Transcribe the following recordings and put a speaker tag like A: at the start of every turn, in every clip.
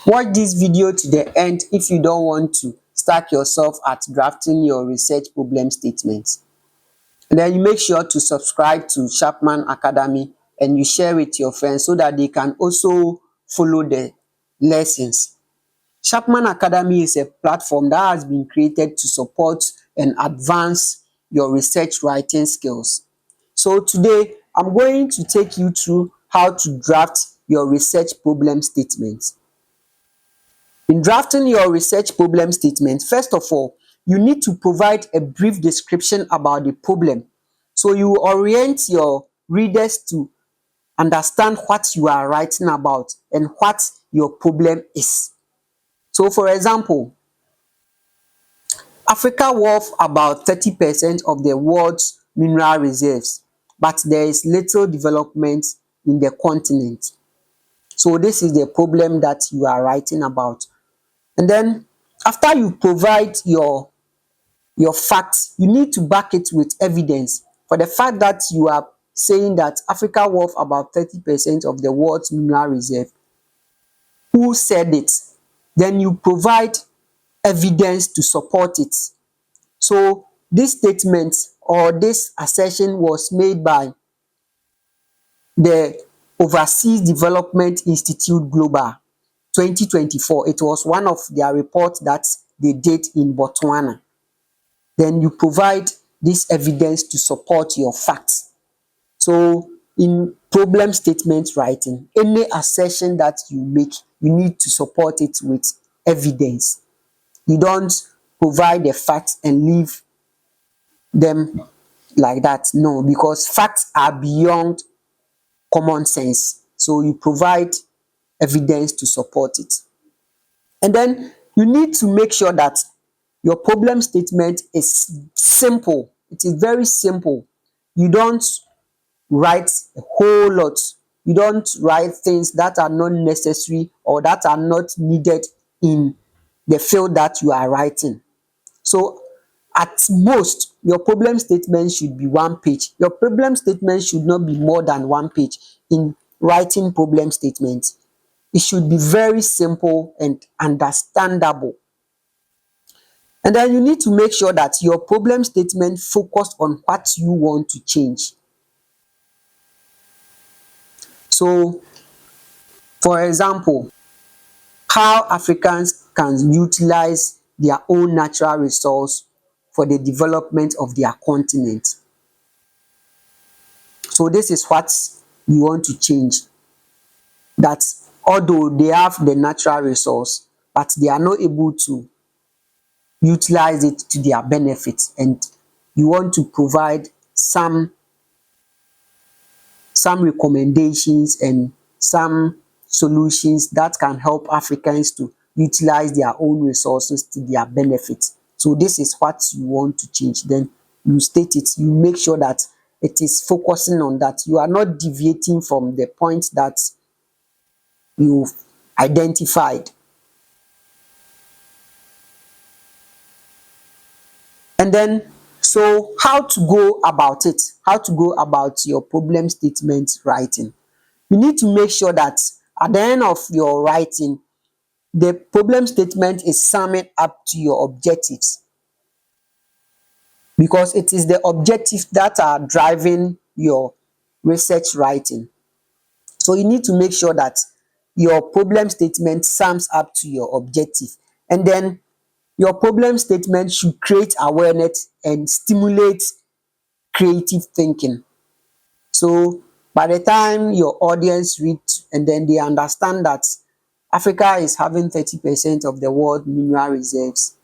A: Watch this video to the end if you don't want to stack yourself at drafting your research problem statements. And then you make sure to subscribe to Chapman Academy and you share with your friends so that they can also follow the lessons. Chapman Academy is a platform that has been created to support and advance your research writing skills. So today, I'm going to take you through how to draft your research problem statement. In drafting your research problem statement, first of all, you need to provide a brief description about the problem. So you orient your readers to understand what you are writing about and what your problem is. So for example, Africa worth about 30% of the world's mineral reserves, but there is little development in the continent. So this is the problem that you are writing about. And then after you provide your facts, you need to back it with evidence. For the fact that you are saying that Africa worth about 30% of the world's mineral reserve, who said it? Then you provide evidence to support it. So this statement or this assertion was made by the Overseas Development Institute Global 2024. It was one of their reports that they did in Botswana. Then you provide this evidence to support your facts. So in problem statement writing, any assertion that you make, you need to support it with evidence. You don't provide the facts and leave them like that. No, because facts are beyond common sense. So you provide evidence to support it. And then you need to make sure that your problem statement is simple. It is very simple. You don't write a whole lot. You don't write things that are not necessary or that are not needed in the field that you are writing. So at most, your problem statement should be 1 page. Your problem statement should not be more than 1 page in writing problem statements. It should be very simple and understandable. And then you need to make sure that your problem statement focus on what you want to change. So, for example, how Africans can utilize their own natural resource for the development of their continent. So this is what you want to change. That although they have the natural resource, but they are not able to utilize it to their benefit, and you want to provide some recommendations and some solutions that can help Africans to utilize their own resources to their benefit. So this is what you want to change. Then you state it, you make sure that it is focusing on that. You are not deviating from the point that you've identified. And then, so how to go about it? How to go about your problem statement writing? You need to make sure that at the end of your writing, the problem statement is summing up to your objectives, because it is the objectives that are driving your research writing. So you need to make sure that your problem statement sums up to your objective. And then your problem statement should create awareness and stimulate creative thinking. So by the time your audience reads and then they understand that Africa is having 30% of the world mineral reserves,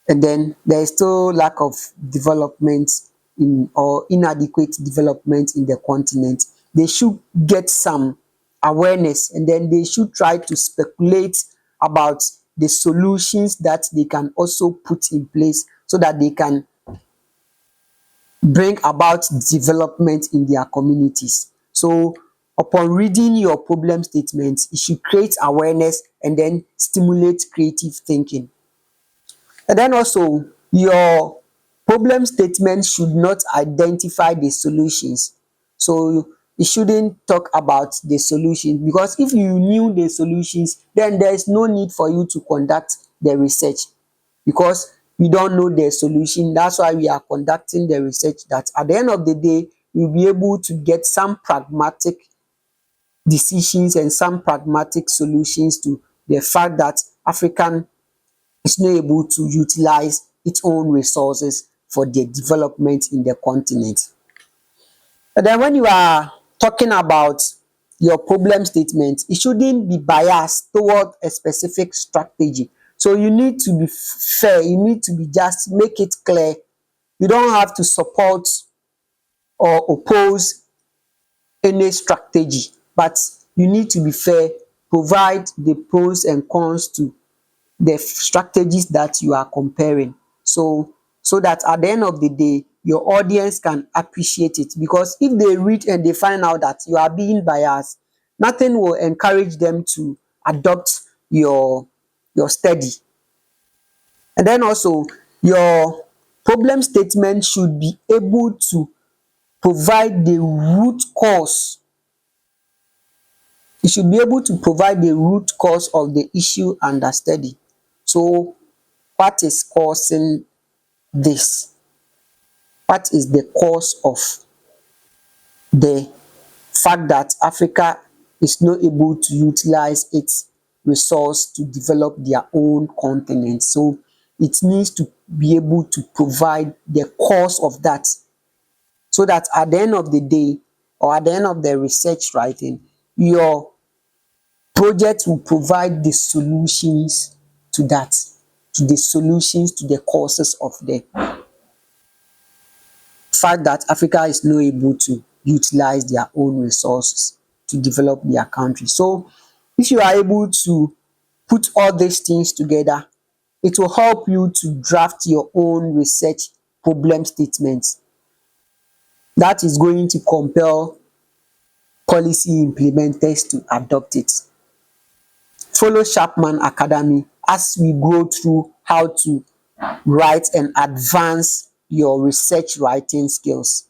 A: and then there is still lack of development in or inadequate development in the continent, they should get some awareness, and then they should try to speculate about the solutions that they can also put in place so that they can bring about development in their communities. So upon reading your problem statements, it should create awareness and then stimulate creative thinking. And then also, your problem statement should not identify the solutions. So it shouldn't talk about the solution, because if you knew the solutions, then there is no need for you to conduct the research, because we don't know the solution. That's why we are conducting the research, that at the end of the day we'll be able to get some pragmatic decisions and some pragmatic solutions to the fact that African is not able to utilize its own resources for the development in the continent. And then when you are talking about your problem statement, it shouldn't be biased toward a specific strategy. So you need to be fair, you need to be just make it clear. You don't have to support or oppose any strategy, but you need to be fair, provide the pros and cons to the strategies that you are comparing. So that at the end of the day your audience can appreciate it, because if they read and they find out that you are being biased, nothing will encourage them to adopt your study. And then also, your problem statement should be able to provide the root cause. You should be able to provide the root cause of the issue under study. So what is causing this? What is the cause of the fact that Africa is not able to utilize its resource to develop their own continent? So it needs to be able to provide the cause of that, so that at the end of the day, or at the end of the research writing, your project will provide the solutions to that, to the solutions to the causes of the fact that Africa is not able to utilize their own resources to develop their country. So if you are able to put all these things together, it will help you to draft your own research problem statements that is going to compel policy implementers to adopt it. Follow Chapman Academy as we go through how to write and advance your research writing skills.